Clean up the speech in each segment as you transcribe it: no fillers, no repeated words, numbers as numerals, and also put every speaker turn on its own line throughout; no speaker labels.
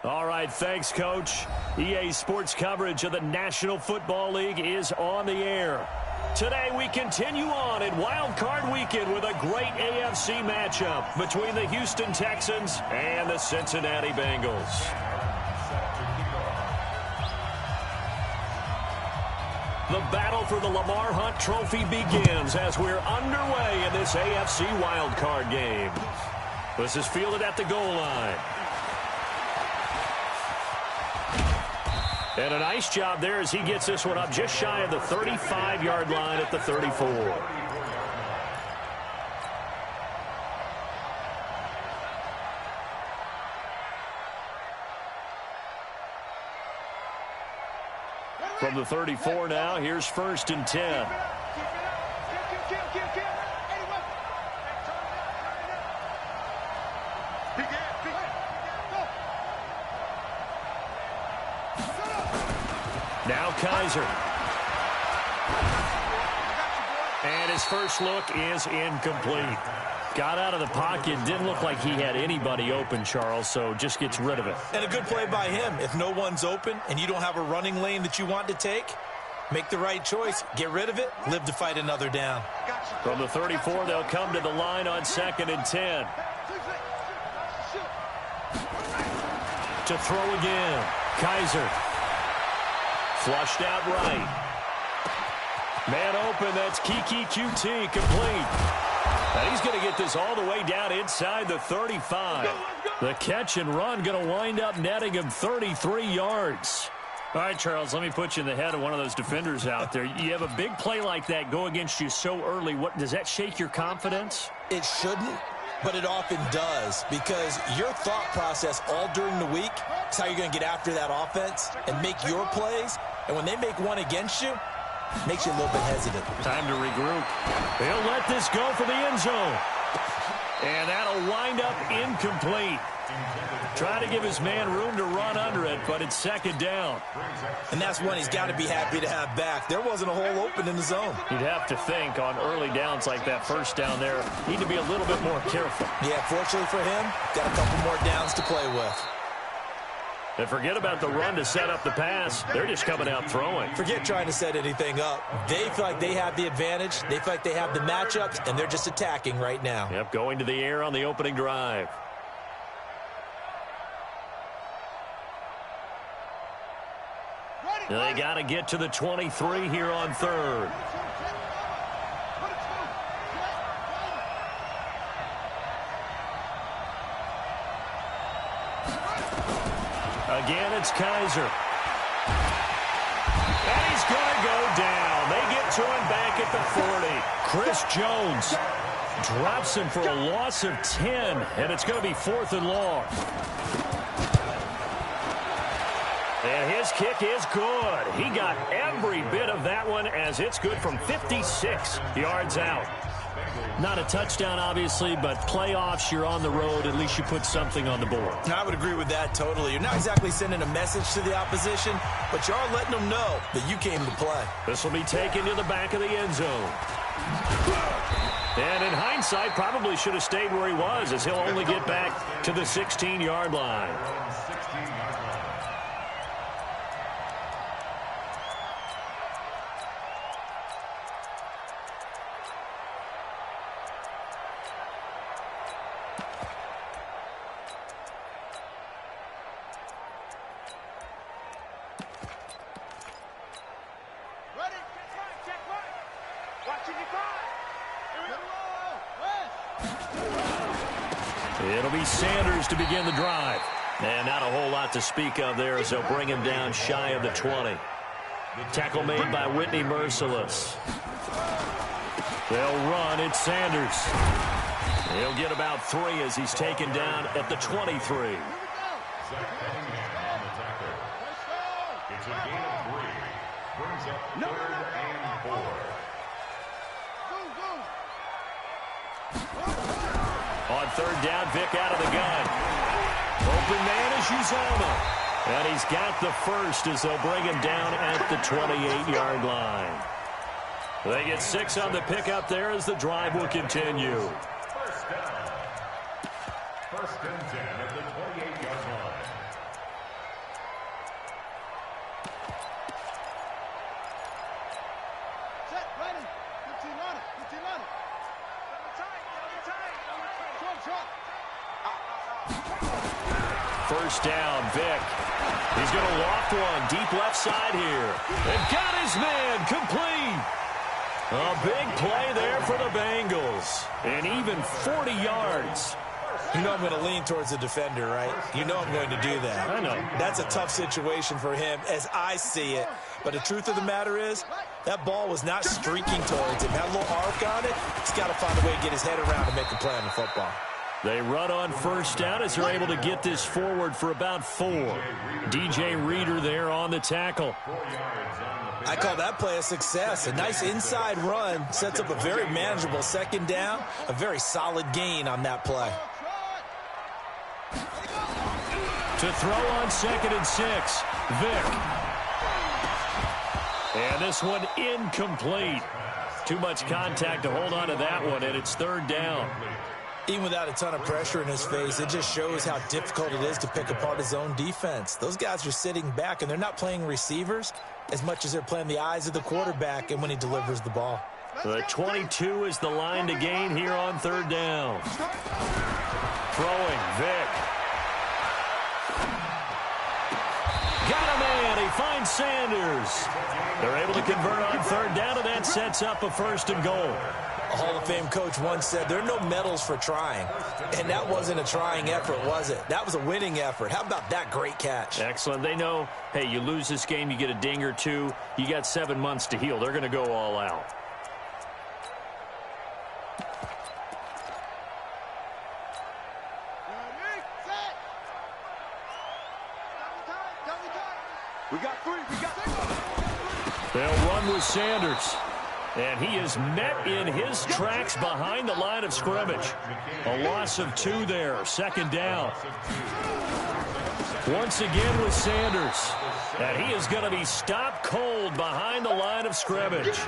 All right, thanks, Coach. EA Sports coverage of the National Football League is on the air. Today we continue on in Wildcard Weekend with a great AFC matchup between the Houston Texans and the Cincinnati Bengals. The battle for the Lamar Hunt Trophy begins as we're underway in this AFC Wildcard game. This is fielded at the goal line. And a nice job there as he gets this one up just shy of the 35-yard line at the 34. From the 34 now, here's 1st and 10. Now Kaiser. And his first look is incomplete. Got out of the pocket. Didn't look like he had anybody open, Charles, so just gets rid of it.
And a good play by him. If no one's open and you don't have a running lane that you want to take, make the right choice. Get rid of it. Live to fight another down.
From the 34, they'll come to the line on 2nd and 10. To throw again. Kaiser. Flushed out right. Man open, that's Kiki QT, complete. And he's going to get this all the way down inside the 35. The catch and run going to wind up netting him 33 yards. All right, Charles, let me put you in the head of one of those defenders out there. You have a big play like that go against you so early. What does that shake your confidence?
It shouldn't, but it often does, because your thought process all during the week is how you're going to get after that offense and make your plays. And when they make one against you, it makes you a little bit hesitant.
Time to regroup. He'll let this go for the end zone. And that'll wind up incomplete. Try to give his man room to run under it, but it's 2nd down.
And that's one he's got to be happy to have back. There wasn't a hole open in the zone.
You'd have to think on early downs like that first down there, need to be a little bit more careful.
Yeah, fortunately for him, got a couple more downs to play with.
And forget about the run to set up the pass. They're just coming out throwing.
Forget trying to set anything up. They feel like they have the advantage. They feel like they have the matchups, and they're just attacking right now.
Yep, going to the air on the opening drive. They got to get to the 23 here on 3rd. Again, it's Kaiser. And he's going to go down. They get to him back at the 40. Chris Jones drops him for a loss of 10, and it's going to be 4th and long. And his kick is good. He got every bit of that one as it's good from 56 yards out. Not a touchdown, obviously, but playoffs, you're on the road. At least you put something on the board.
I would agree with that totally. You're not exactly sending a message to the opposition, but you are letting them know that you came to play.
This will be taken to the back of the end zone. And in hindsight, probably should have stayed where he was, as he'll only get back to the 16-yard line. It'll be Sanders to begin the drive. And not a whole lot to speak of there as they'll bring him down shy of the 20. Tackle made by Whitney Merciless. They'll run. It's Sanders. He'll get about 3 as he's taken down at the 23.
It's a gain of 3. Brings up 3rd and 4.
On 3rd down, Vic out of the gun. Open man is Uzomah. And he's got the first as they'll bring him down at the 28-yard line. They get 6 on the pickup there as the drive will continue.
First down. 1st and 10 at the 28-yard line.
First down, Vic. He's going to loft one deep left side here. And got his man complete. A big play there for the Bengals. And even 40 yards.
You know I'm going to lean towards the defender, right? You know I'm going to do that.
I know.
That's a tough situation for him as I see it. But the truth of the matter is, that ball was not streaking towards him. Had a little arc on it. He's got to find a way to get his head around and make a play on the football.
They run on first down as they're able to get this forward for about 4. DJ Reader there on the tackle.
I call that play a success. A nice inside run sets up a very manageable second down. A very solid gain on that play.
To throw on 2nd and 6, Vic. And this one incomplete. Too much contact to hold on to that one, and it's 3rd down.
Even without a ton of pressure in his face, it just shows how difficult it is to pick apart his own defense. Those guys are sitting back, and they're not playing receivers as much as they're playing the eyes of the quarterback and when he delivers the ball.
The 22 is the line to gain here on 3rd down. Throwing, Vic. Got a man. He finds Sanders. They're able to convert on 3rd down, and that sets up a 1st and goal.
A Hall of Fame coach once said, there are no medals for trying. And that wasn't a trying effort, was it? That was a winning effort. How about that great catch?
Excellent. They know, hey, you lose this game, you get a ding or two. You got 7 months to heal. They're going to go all out.
We got 3. We got 3.
They'll run with Sanders. And he is met in his tracks behind the line of scrimmage. A loss of 2 there. 2nd down. Once again with Sanders. And he is going to be stopped cold behind the line of scrimmage.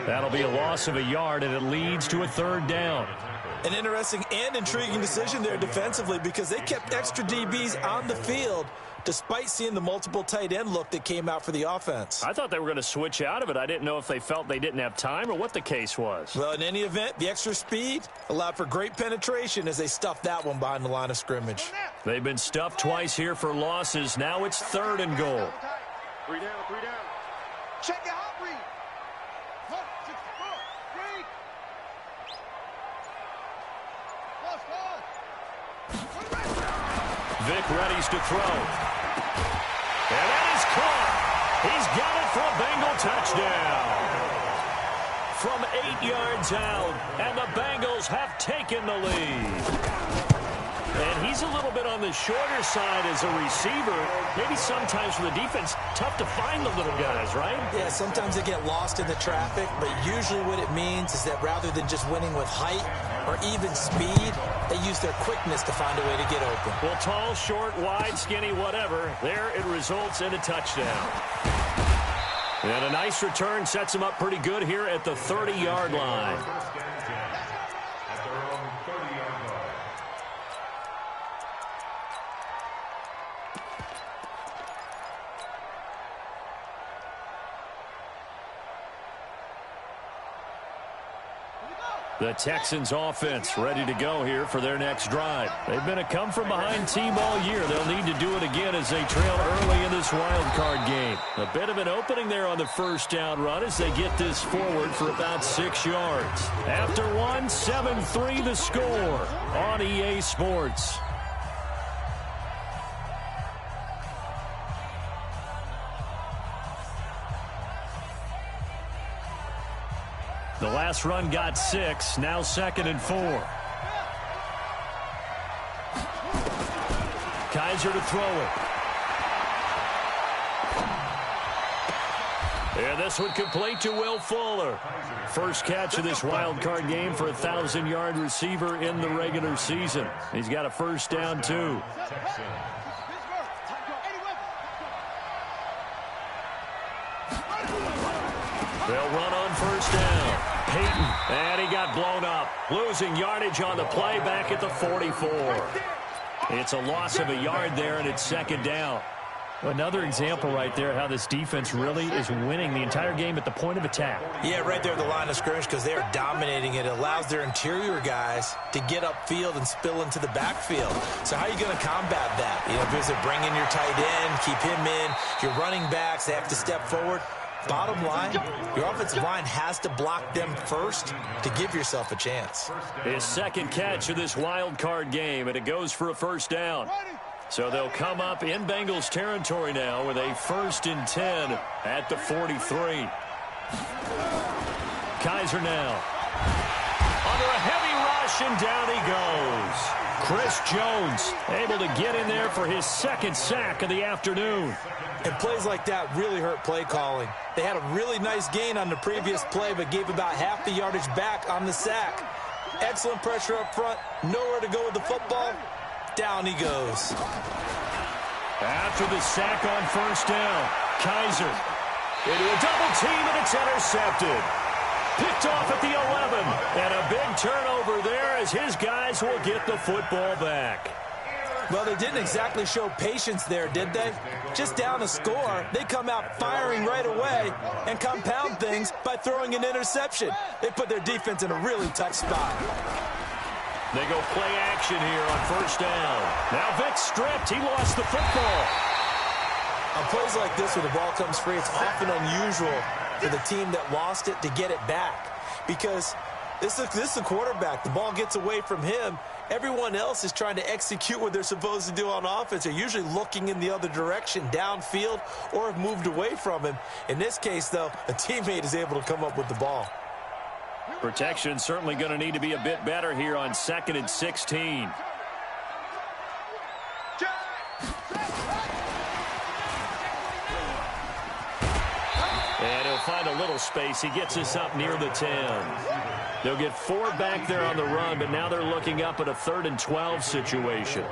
That'll be a loss of a yard, and it leads to a 3rd down.
An interesting and intriguing decision there defensively because they kept extra DBs on the field despite seeing the multiple tight end look that came out for the offense.
I thought they were going to switch out of it. I didn't know if they felt they didn't have time or what the case was.
Well, in any event, the extra speed allowed for great penetration as they stuffed that one behind the line of scrimmage.
They've been stuffed twice here for losses. Now it's 3rd and goal.
3 down, 3 down. Check it out, read. 1, 6, 4, read.
Vic readies to throw. And that is caught. He's got it for a Bengal touchdown. From 8 yards out, and the Bengals have taken the lead. And he's a little bit on the shorter side as a receiver. Maybe sometimes for the defense, tough to find the little guys, right?
Yeah, sometimes they get lost in the traffic, but usually what it means is that rather than just winning with height or even speed, they use their quickness to find a way to get open.
Well, tall, short, wide, skinny, whatever. There it results in a touchdown. And a nice return sets him up pretty good here at the 30-yard line. The Texans offense ready to go here for their next drive. They've been a come-from-behind team all year. They'll need to do it again as they trail early in this wild card game. A bit of an opening there on the 1st down run as they get this forward for about 6 yards. After one, 7-3 the score on EA Sports. The last run got 6, now 2nd and 4. Kaiser to throw it. And this one complete to Will Fuller. First catch of this wild card game for a 1,000-yard receiver in the regular season. He's got a 1st down, too. They'll run on 1st down. Peyton, and he got blown up. Losing yardage on the play back at the 44. It's a loss of a yard there, and it's 2nd down. Another example right there how this defense really is winning the entire game at the point of attack.
Yeah, right there at the line of scrimmage because they are dominating it. It allows their interior guys to get upfield and spill into the backfield. So how are you going to combat that? You know, because they bring in your tight end, keep him in. Your running backs, they have to step forward. Bottom line, your offensive line has to block them first to give yourself a chance.
His second catch of this wild card game, and it goes for a first down. So they'll come up in Bengals territory now with a 1st and 10 at the 43. Kaiser now. Under a heavy rush, and down he goes. Chris Jones able to get in there for his second sack of the afternoon.
And plays like that really hurt play calling. They had a really nice gain on the previous play, but gave about half the yardage back on the sack. Excellent pressure up front. Nowhere to go with the football. Down he goes.
After the sack on first down, Kaiser into a double team, and it's intercepted. Picked off at the 11. And a big turnover there as his guys will get the football back.
Well, they didn't exactly show patience there, did they? Just down a score, they come out firing right away and compound things by throwing an interception. They put their defense in a really tough spot.
They go play action here on first down. Now Vic stripped. He lost the football.
On plays like this where the ball comes free, it's often unusual for the team that lost it to get it back. Because this is the quarterback. The ball gets away from him. Everyone else is trying to execute what they're supposed to do on offense. They're usually looking in the other direction, downfield, or have moved away from him. In this case, though, a teammate is able to come up with the ball.
Protection certainly going to need to be a bit better here on 2nd and 16. And he'll find a little space. He gets us up near the 10. They'll get 4 back there on the run, but now they're looking up at a 3rd and 12 situation.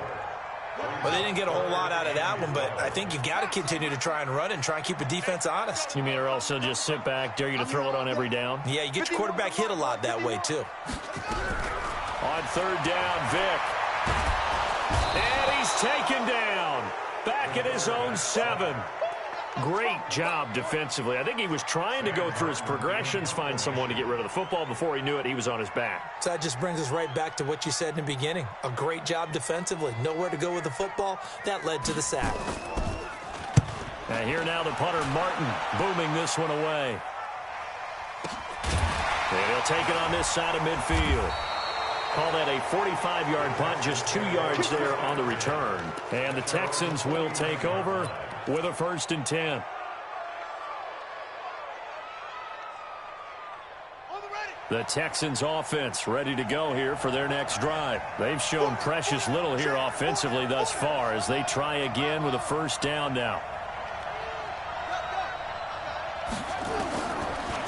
Well, they didn't get a whole lot out of that one, but I think you've got to continue to try and run and try and keep the defense honest.
You mean or also just sit back, dare you to throw it on every down?
Yeah, you get your quarterback hit a lot that way, too.
On 3rd down, Vic. And he's taken down. Back at his own 7. Great job defensively. I think he was trying to go through his progressions, find someone to get rid of the football. Before he knew it, he was on his back.
So that just brings us right back to what you said in the beginning. A great job defensively. Nowhere to go with the football. That led to the sack.
And here now the punter, Martin, booming this one away. And he'll take it on this side of midfield. Call that a 45-yard punt, just 2 yards there on the return. And the Texans will take over with a 1st and 10. The Texans offense ready to go here for their next drive. They've shown precious little here offensively thus far as they try again with a 1st down now.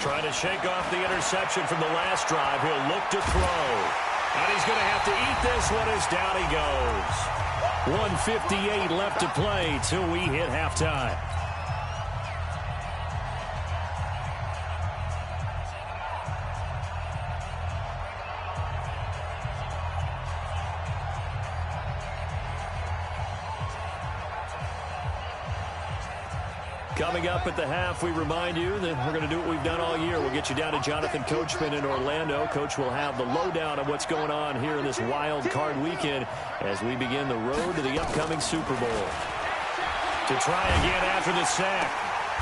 Trying to shake off the interception from the last drive. He'll look to throw. And he's going to have to eat this one as down he goes. 1:58 left to play till we hit halftime. Coming up at the half, we remind you that we're going to do what we've done all year. We'll get you down to Jonathan Coachman in Orlando. Coach will have the lowdown of what's going on here in this wild card weekend as we begin the road to the upcoming Super Bowl. To try again after the sack,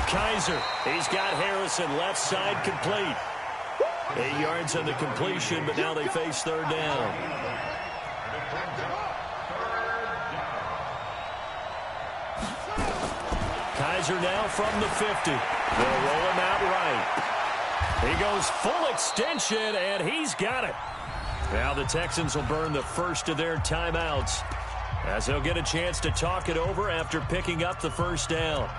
Kaiser. He's got Harrison left side complete. 8 yards on the completion, but now they face 3rd down. Kaiser now from the 50. They'll roll him out right. He goes full extension, and he's got it. Now the Texans will burn the first of their timeouts as they'll get a chance to talk it over after picking up the 1st down.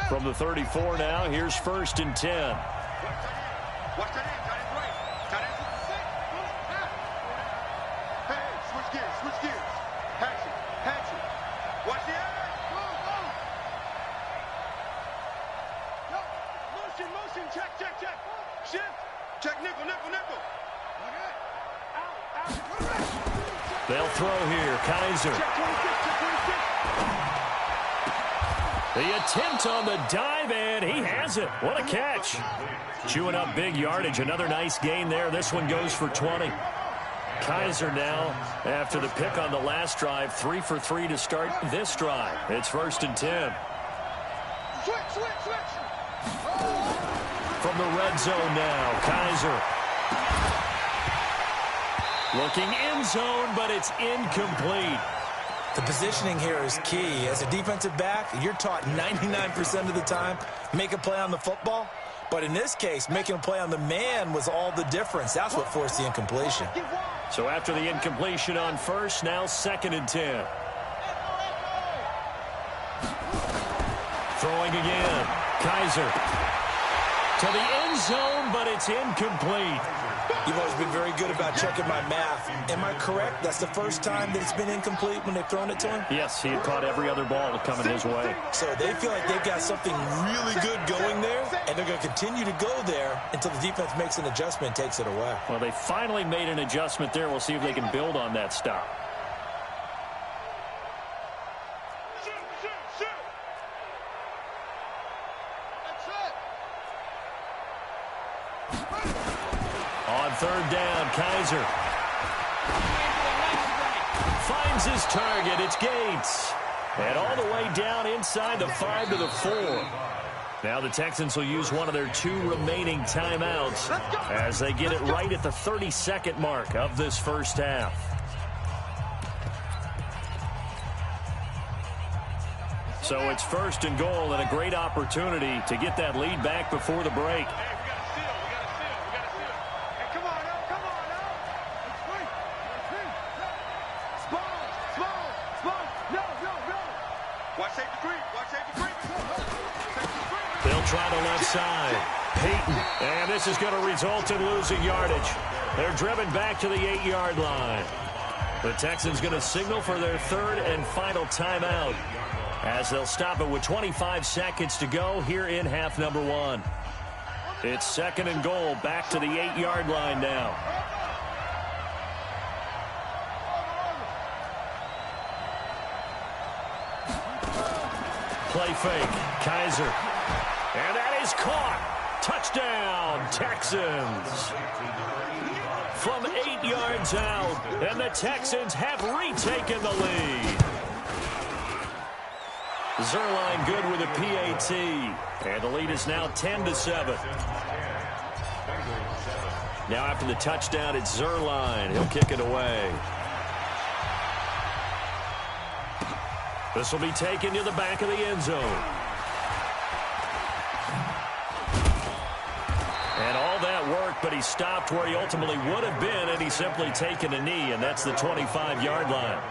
From the 34 now, here's 1st and 10. They'll throw here. Kaiser. The attempt on the dive, and he has it. What a catch. Chewing up big yardage. Another nice gain there. This one goes for 20. Kaiser now, after the pick on the last drive, 3 for 3 to start this drive. It's 1st and 10. From the red zone now, Kaiser. Looking end zone, but it's incomplete.
The positioning here is key. As a defensive back, you're taught 99% of the time, make a play on the football. But in this case, making a play on the man was all the difference. That's what forced the incompletion.
So after the incompletion on first, now 2nd and 10. Throwing again. Kaiser. To the end zone, but it's incomplete.
You've always been very good about checking my math. Am I correct? That's the first time that it's been incomplete when they've thrown it to him?
Yes, he had caught every other ball coming his way.
So they feel like they've got something really good going there, and they're going to continue to go there until the defense makes an adjustment and takes it away.
Well, they finally made an adjustment there. We'll see if they can build on that stop. On 3rd down, Kaiser finds his target. It's Gates. And all the way down inside the 5 to the 4. Now the Texans will use one of their 2 remaining timeouts as they get it right at the 32nd mark of this first half. So it's 1st and goal and a great opportunity to get that lead back before the break. They'll try the left side. Peyton. And this is going to result in losing yardage. They're driven back to the 8-yard line. The Texans going to signal for their 3rd and final timeout as they'll stop it with 25 seconds to go here in half number 1. It's 2nd and goal back to the 8-yard line now. Play fake. Kaiser. And that is caught. Touchdown, Texans. From 8 yards out, and the Texans have retaken the lead. Zerline good with a PAT. And the lead is now 10-7. Now after the touchdown, it's Zerline. He'll kick it away. This will be taken to the back of the end zone. And all that worked, but he stopped where he ultimately would have been, and he's simply taken a knee, and that's the 25-yard line.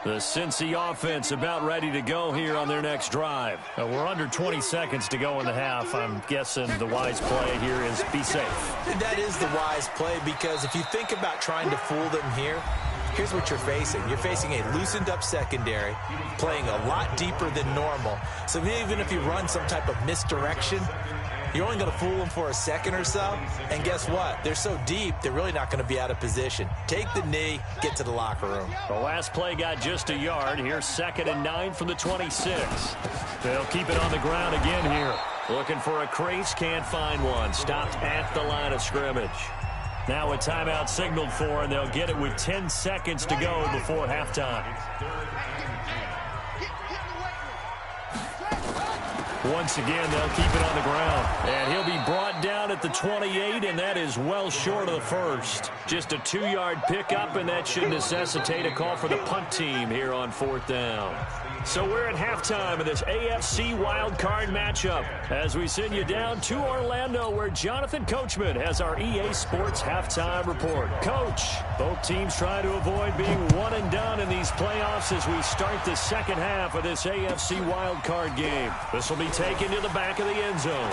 The Cincy offense about ready to go here on their next drive. We're under 20 seconds to go in the half. I'm guessing the wise play here is be safe.
That is the wise play, because if you think about trying to fool them here, here's what you're facing. You're facing a loosened up secondary, playing a lot deeper than normal. So even if you run some type of misdirection, you're only going to fool them for a second or so. And guess what? They're so deep, they're really not going to be out of position. Take the knee, get to the locker room.
The last play got just a yard. Here's 2nd and 9 from the 26. They'll keep it on the ground again here. Looking for a crease, can't find one. Stopped at the line of scrimmage. Now a timeout signaled for, and they'll get it with 10 seconds to go before halftime. Once again, they'll keep it on the ground. And he'll be brought down at the 28, and that is well short of the first. Just a 2-yard pickup, and that should necessitate a call for the punt team here on 4th down. So we're at halftime of this AFC Wildcard matchup as we send you down to Orlando, where Jonathan Coachman has our EA Sports halftime report. Coach, both teams trying to avoid being one and done in these playoffs as we start the second half of this AFC Wildcard game. This will be taken to the back of the end zone.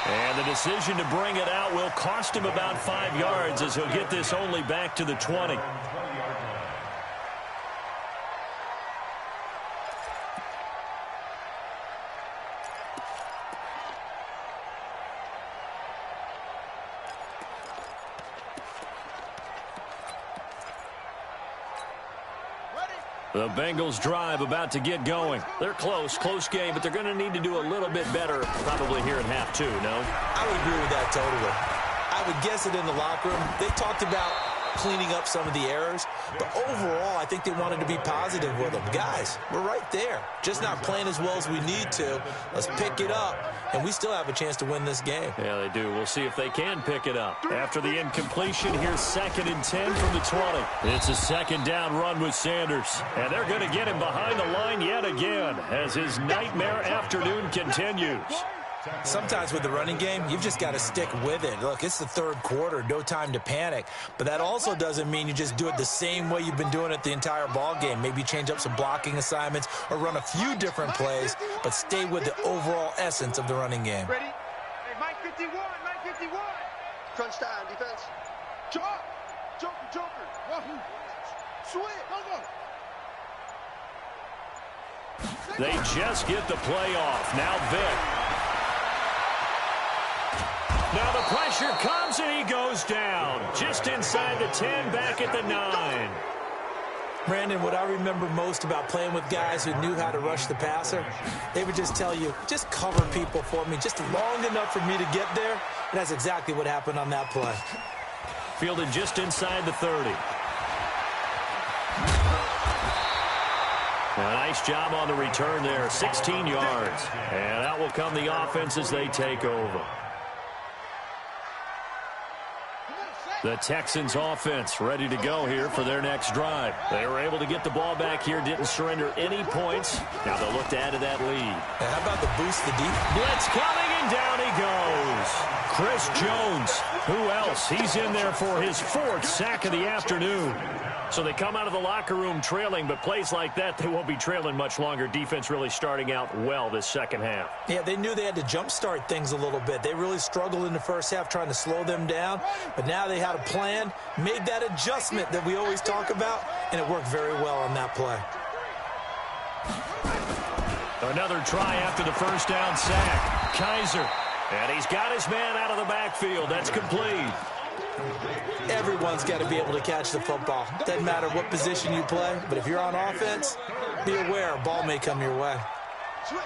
And the decision to bring it out will cost him about 5 yards as he'll get this only back to the 20. The Bengals drive about to get going. They're close game, but they're going to need to do a little bit better probably here in half two, no?
I would agree with that totally. I would guess it in the locker room. They talked about cleaning up some of the errors, but overall, I think they wanted to be positive with them. Guys, we're right there. Just not playing as well as we need to. Let's pick it up, and we still have a chance to win this game.
Yeah, they do. We'll see if they can pick it up. After the incompletion, here's 2nd and 10 from the 20. It's a 2nd down run with Sanders, and they're going to get him behind the line yet again as his nightmare afternoon continues.
Sometimes with the running game, you've just got to stick with it. Look, it's the 3rd quarter, no time to panic. But that also doesn't mean you just do it the same way you've been doing it the entire ball game. Maybe change up some blocking assignments or run a few different plays, but stay with the overall essence of the running game.
Ready? Hey, Mike 51, Mike 51. Crunch time, defense. Joker, Joker. Wahoo. Sweet, go.
They just get the play off. Now Vick. Now the pressure comes and he goes down. Just inside the 10, back at the 9.
Brandon, what I remember most about playing with guys who knew how to rush the passer, they would just tell you, just cover people for me, just long enough for me to get there. And that's exactly what happened on that play.
Fielded just inside the 30. A nice job on the return there, 16 yards. And out will come the offense as they take over. The Texans offense ready to go here for their next drive. They were able to get the ball back here, didn't surrender any points. Now they'll look to add to that lead.
How about the boost the deep?
Blitz coming, and down he goes. Chris Jones. Who else? He's in there for his 4th sack of the afternoon. So they come out of the locker room trailing, but plays like that, they won't be trailing much longer. Defense really starting out well this second half.
Yeah, they knew they had to jumpstart things a little bit. They really struggled in the first half trying to slow them down, but now they had a plan, made that adjustment that we always talk about, and it worked very well on that play.
Another try after the first down sack. Kaiser, and he's got his man out of the backfield. That's complete.
Everyone's got to be able to catch the football. Doesn't matter what position you play, but if you're on offense, be aware a ball may come your way.
Switch.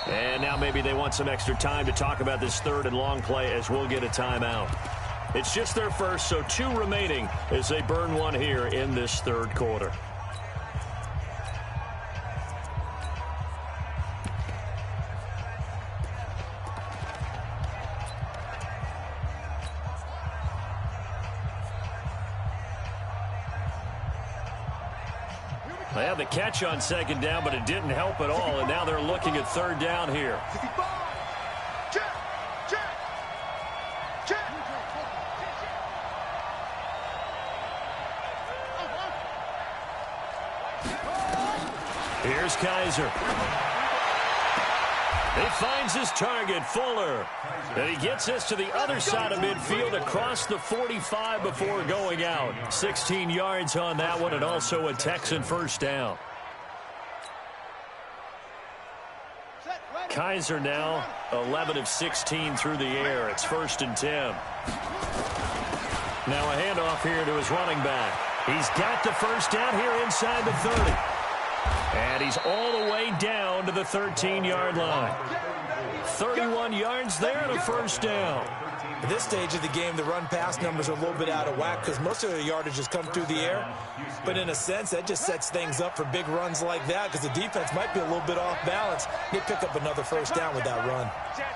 And now maybe they want some extra time to talk about this 3rd and long play as we'll get a timeout. It's just their first, so 2 remaining as they burn one here in this 3rd quarter. They had the catch on 2nd down, but it didn't help at all, and now they're looking at 3rd down here. Here's Kaiser. He finds his target, Fuller. And he gets this to the other side of midfield across the 45 before going out. 16 yards on that one, and also a Texan first down. Kaiser now 11 of 16 through the air. It's 1st and 10. Now a handoff here to his running back. He's got the first down here inside the 30. And he's all the way down to the 13-yard line. 31 yards there and a first down.
At this stage of the game, the run-pass numbers are a little bit out of whack because most of the yardage has come through the air. But in a sense, that just sets things up for big runs like that because the defense might be a little bit off balance. They pick up another first down with that run.
Check.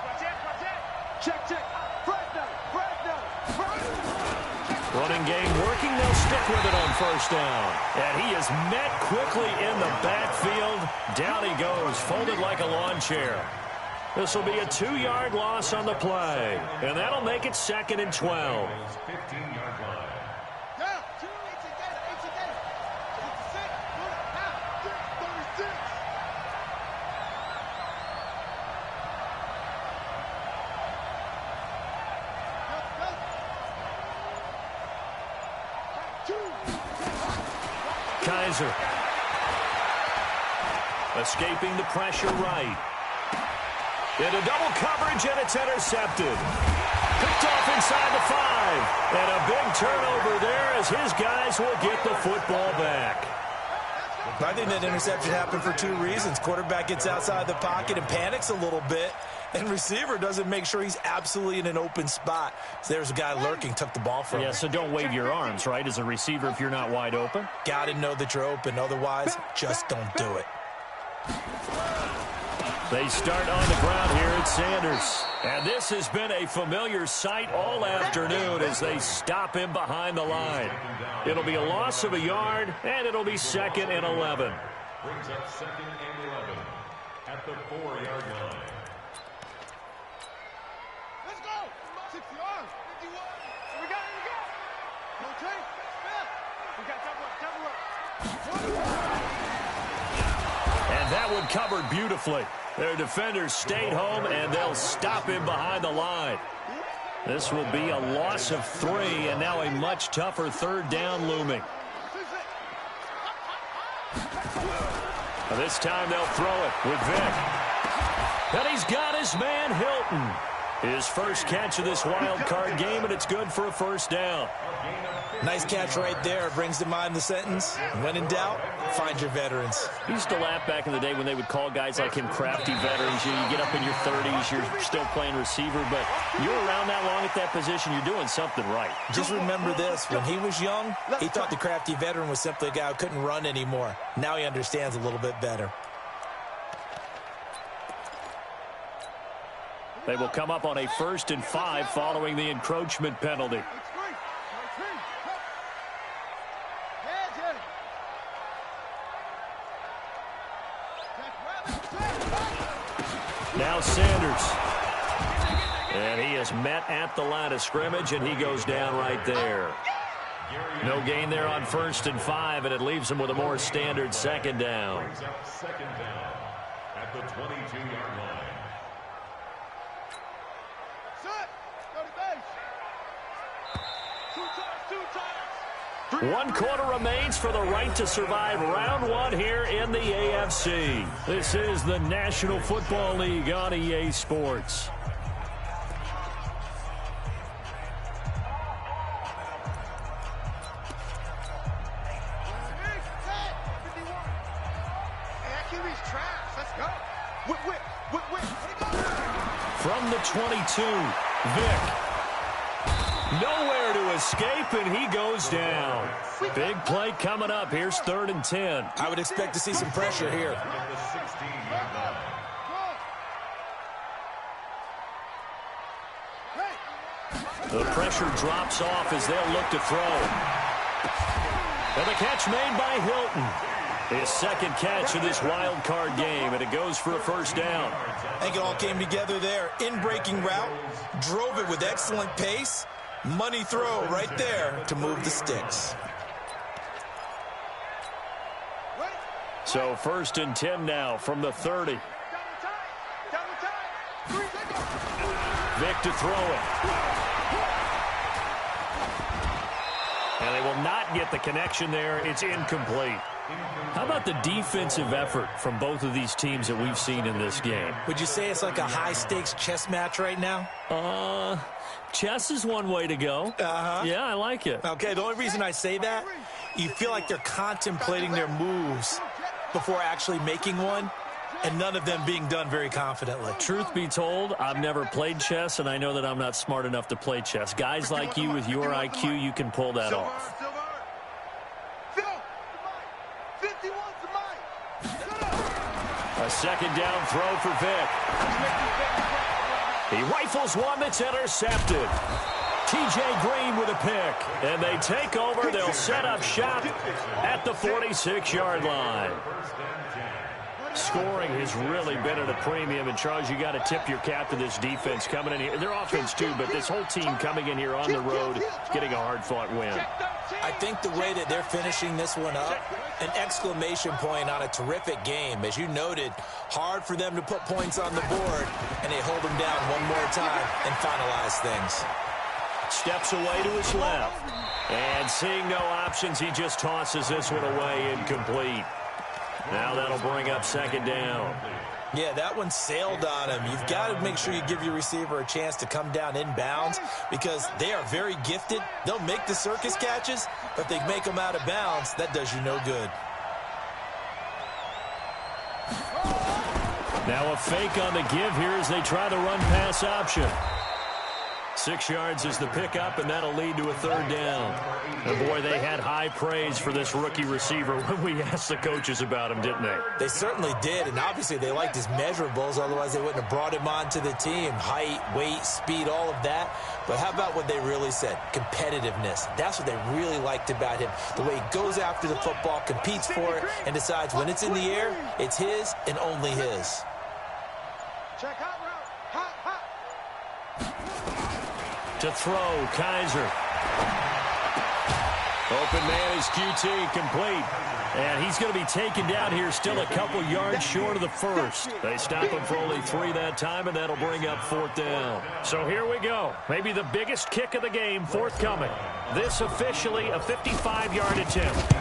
Running game working. They'll stick with it on first down. And he is met quickly in the backfield. Down he goes, folded like a lawn chair. This will be a 2-yard loss on the play. And that'll make it 2nd and 12. Kaiser. Escaping the pressure right. Into double coverage, and it's intercepted. Picked off inside the 5. And a big turnover there as his guys will get the football back.
I think that interception happened for 2 reasons. Quarterback gets outside the pocket and panics a little bit, and receiver doesn't make sure he's absolutely in an open spot. So there's a guy lurking, took the ball from him.
Yeah, so don't wave your arms, right, as a receiver if you're not wide open?
Got to know that you're open. Otherwise, just don't do it.
They start on the ground here at Sanders. And this has been a familiar sight all afternoon as they stop him behind the line. It'll be a loss of a yard, and it'll be 2nd and 11.
Brings up 2nd and 11 at the 4-yard line.
Let's go. 6 yards. 51. We got it. No take. We got double up.
And that one covered beautifully. Their defenders stayed home, and they'll stop him behind the line. This will be a loss of 3, and now a much tougher 3rd down looming. This time they'll throw it with Vick. And he's got his man Hilton. His first catch of this wild card game, and it's good for a 1st down.
Nice catch right there. Brings to mind the sentence, when in doubt, find your veterans.
I used to laugh back in the day when they would call guys like him crafty veterans. You get up in your 30s, you're still playing receiver, but you're around that long at that position, you're doing something right.
Just remember this, when he was young, he thought the crafty veteran was simply a guy who couldn't run anymore. Now he understands a little bit better.
They will come up on a 1st and 5 following the encroachment penalty. Now Sanders. And he is met at the line of scrimmage, and he goes down right there. No gain there on 1st and 5, and it leaves him with a more standard 2nd down.
Brings up 2nd down at the 22-yard line.
One quarter remains for the right to survive round 1 here in the AFC. This is the National Football League on EA Sports. From the 22, Vick. Nowhere to escape, and he goes down. Big play coming up. Here's 3rd and 10.
I would expect to see some pressure here.
The pressure drops off as they'll look to throw. And the catch made by Hilton. His 2nd catch of this wild card game, and it goes for a 1st down.
I think it all came together there. In-breaking route, drove it with excellent pace. Money throw right there to move the sticks.
So 1st and 10 now from the 30. Vick to throw it. And they will not get the connection there. It's incomplete. How about the defensive effort from both of these teams that we've seen in this game?
Would you say it's like a high-stakes chess match right now?
Chess is one way to go. Yeah, I like it.
Okay, the only reason I say that, you feel like they're contemplating their moves before actually making one, and none of them being done very confidently.
Truth be told, I've never played chess, and I know that I'm not smart enough to play chess. Guys like you with your IQ, you can pull that off. A 2nd down throw for Vick. He rifles one that's intercepted. T.J. Green with a pick. And they take over. They'll set up shop at the 46-yard line. Scoring has really been at a premium. And, Charles, you got to tip your cap to this defense coming in here. Their offense, too, but this whole team coming in here on the road, getting a hard-fought win.
I think the way that they're finishing this one up, an exclamation point on a terrific game. As you noted, hard for them to put points on the board, and they hold them down one more time and finalize things.
Steps away to his left. And seeing no options, he just tosses this one away incomplete. Now that'll bring up 2nd down.
Yeah, that one sailed on him. You've got to make sure you give your receiver a chance to come down inbounds because they are very gifted. They'll make the circus catches, but if they make them out of bounds, that does you no good.
Now a fake on the give here as they try the run-pass option. 6 yards is the pickup, and that'll lead to a 3rd down. And boy, they had high praise for this rookie receiver when we asked the coaches about him, didn't they?
They certainly did, and obviously they liked his measurables. Otherwise, they wouldn't have brought him onto the team. Height, weight, speed, all of that. But how about what they really said? Competitiveness. That's what they really liked about him. The way he goes after the football, competes for it, and decides when it's in the air, it's his and only his.
Check hot route. Hot, hot.
To throw, Kaiser. Open man is QT, complete. And he's going to be taken down here, still a couple yards short of the first. They stop him for only 3 that time, and that'll bring up 4th down. So here we go. Maybe the biggest kick of the game forthcoming. This officially a 55-yard attempt.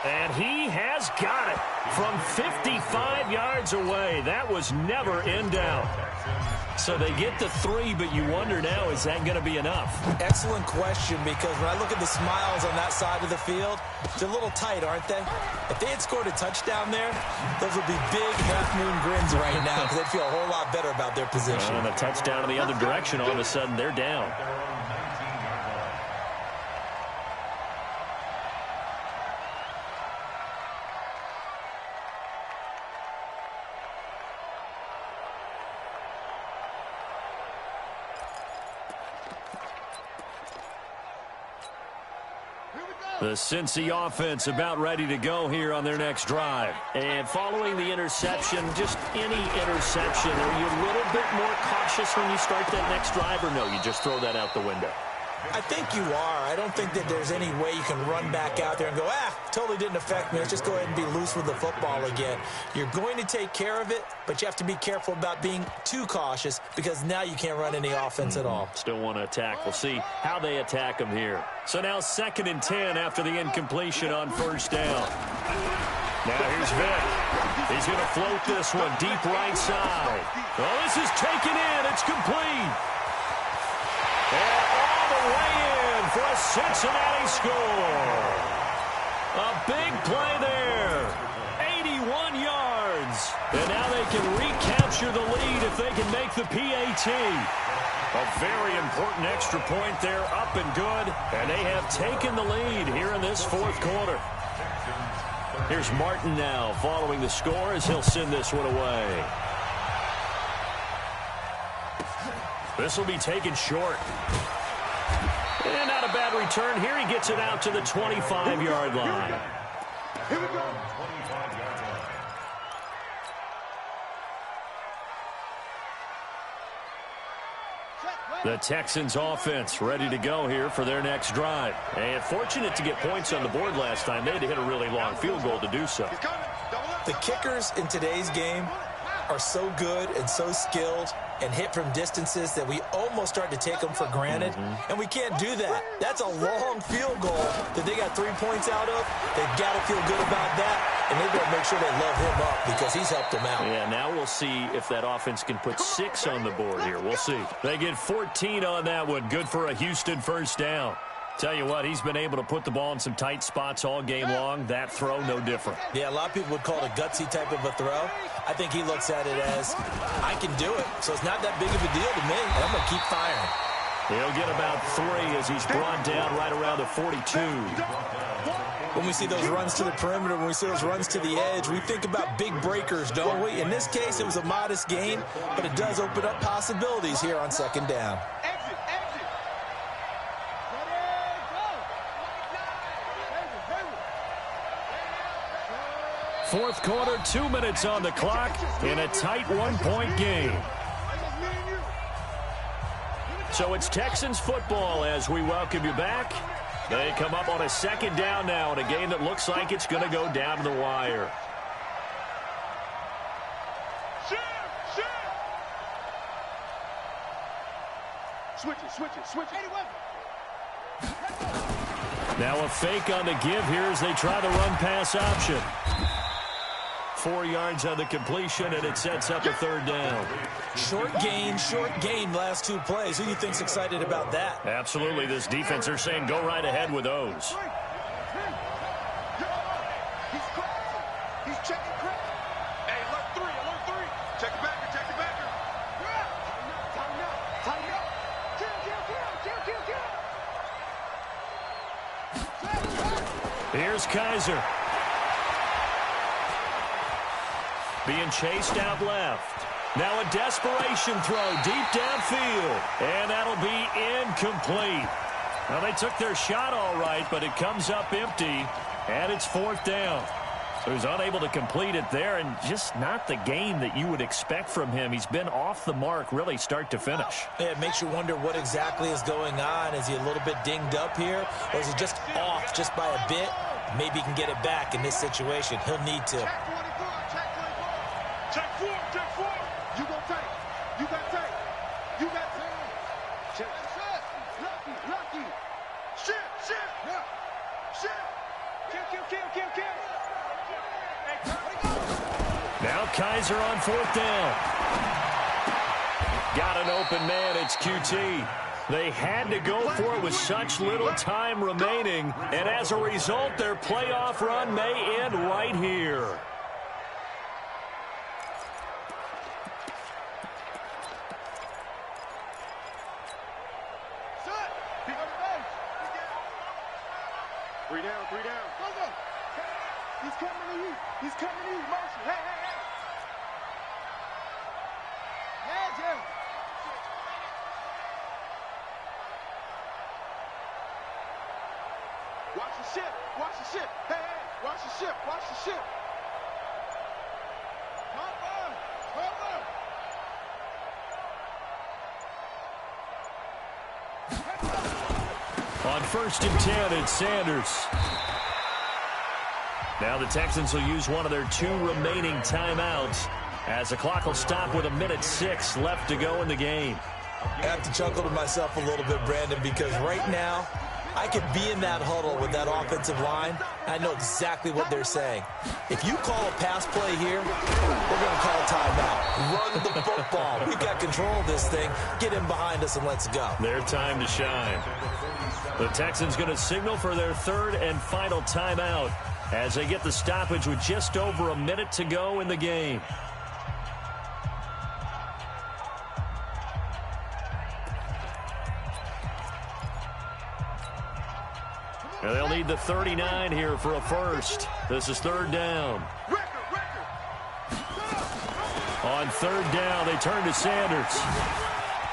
And he has got it from 55 yards away. That was never in doubt. So they get the 3, but you wonder now, is that going to be enough?
Excellent question, because when I look at the smiles on that side of the field, they're a little tight, aren't they? If they had scored a touchdown there, those would be big half-moon grins right now because they'd feel a whole lot better about their position.
And a touchdown in the other direction, all of a sudden they're down. The Cincy offense about ready to go here on their next drive. And following the interception, just any interception, are you a little bit more cautious when you start that next drive, or no, you just throw that out the window?
I think you are. I don't think that there's any way you can run back out there and go, totally didn't affect me. Let's just go ahead and be loose with the football again. You're going to take care of it, but you have to be careful about being too cautious because now you can't run any offense at all.
Still want to attack. We'll see how they attack them here. So now 2nd and 10 after the incompletion on 1st down. Now here's Vick. He's going to float this one deep right side. Oh, this is taken in. It's complete. And all the way in for a Cincinnati score. A big play there. 81 yards. And now they can recapture the lead if they can make the PAT. A very important extra point there, up and good. And they have taken the lead here in this 4th quarter. Here's Martin now following the score as he'll send this one away. This will be taken short. And not a bad return here. He gets it out to the 25-yard line.
Here we go.
The Texans offense ready to go here for their next drive. And fortunate to get points on the board last time. They had to hit a really long field goal to do so.
The kickers in today's game are so good and so skilled and hit from distances that we almost start to take them for granted. And we can't do that. That's a long field goal that they got 3 points out of. They've got to feel good about that, and they've got to make sure they love him up because he's helped them out.
Yeah, now we'll see if that offense can put 6 on the board here. We'll see. They get 14 on that one. Good for a Houston 1st down. Tell you what, he's been able to put the ball in some tight spots all game long. That throw, no different.
Yeah, a lot of people would call it a gutsy type of a throw. I think he looks at it as, I can do it, so it's not that big of a deal to me, and I'm going to keep firing.
He'll get about 3 as he's brought down right around the 42.
When we see those runs to the perimeter, when we see those runs to the edge, we think about big breakers, don't we? In this case, it was a modest gain, but it does open up possibilities here on 2nd down.
Exit, exit.
Fourth quarter, 2 minutes on the clock in a tight 1-point game. So it's Texans football as we welcome you back. They come up on a 2nd down now in a game that looks like it's going to go down to the wire.
Switch it, switch it.
Now a fake on the give here as they try the run-pass option. 4 yards on the completion, and it sets up a third down.
Short gain last 2 plays. Who do you think's excited about that?
Absolutely. This defense are saying go right ahead with those.
He's checking Chris. Hey, alert 3. Check the backer. Tighten up. Kill.
Here's Kaiser. Being chased out left. Now a desperation throw deep downfield. And that'll be incomplete. Well, they took their shot all right, but it comes up empty, and it's 4th down. So he's unable to complete it there, and just not the game that you would expect from him. He's been off the mark really start to finish.
Yeah, it makes you wonder what exactly is going on. Is he a little bit dinged up here, or is he just off just by a bit? Maybe he can get it back in this situation. He'll need to.
Check four. You got tape. Check. Lucky. Shit. Kill.
Now Kaiser on 4th down. Got an open man. It's QT. They had to go for it with such little time remaining, and as a result, their playoff run may end right here.
Three down. Go. He's coming to you. Motion. Hey. Yeah. Watch the ship. Hey. Watch the ship.
On 1st and 10, it's Sanders. Now the Texans will use one of their 2 remaining timeouts as the clock will stop with 1:06 left to go in the game.
I have to chuckle to myself a little bit, Brandon, because right now I could be in that huddle with that offensive line. I know exactly what they're saying. If you call a pass play here, we're going to call a timeout. Run the football. We've got control of this thing. Get in behind us and let's go.
Their time to shine. The Texans going to signal for their 3rd and final timeout as they get the stoppage with just over a minute to go in the game. And they'll need the 39 here for a first. This is 3rd down. On 3rd down, they turn to Sanders.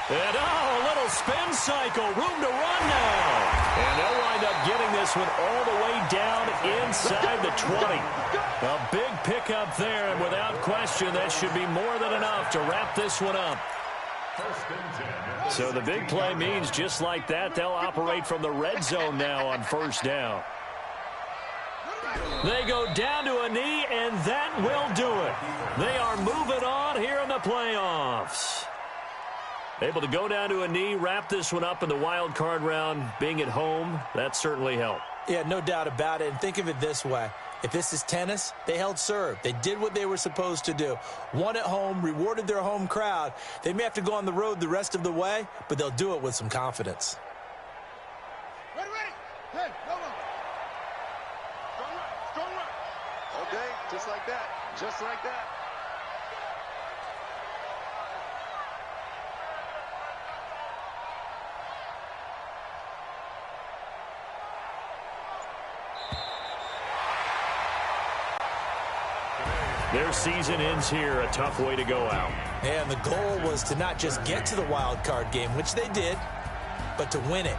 And, a little spin cycle. Room to run now. And they'll wind up getting this one all the way down inside the 20. A big pickup there, and without question, that should be more than enough to wrap this one up. So the big play means just like that, they'll operate from the red zone now on 1st down. They go down to a knee, and that will do it. They are moving on here in the playoffs. Able to go down to a knee, wrap this one up in the wild card round. Being at home, that certainly helped.
Yeah, no doubt about it. And think of it this way. If this is tennis, they held serve. They did what they were supposed to do. Won at home, rewarded their home crowd. They may have to go on the road the rest of the way, but they'll do it with some confidence.
Ready. Hey, go. Strong run. Okay, just like that.
Their season ends here, a tough way to go out.
And the goal was to not just get to the wild card game, which they did, but to win it.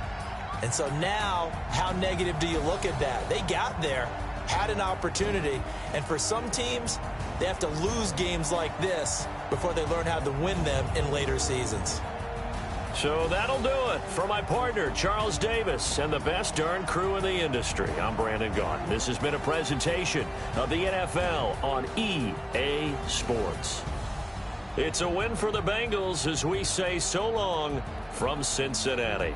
And so now, how negative do you look at that? They got there, had an opportunity, and for some teams, they have to lose games like this before they learn how to win them in later seasons.
So that'll do it for my partner, Charles Davis, and the best darn crew in the industry. I'm Brandon Gaughan. This has been a presentation of the NFL on EA Sports. It's a win for the Bengals as we say so long from Cincinnati.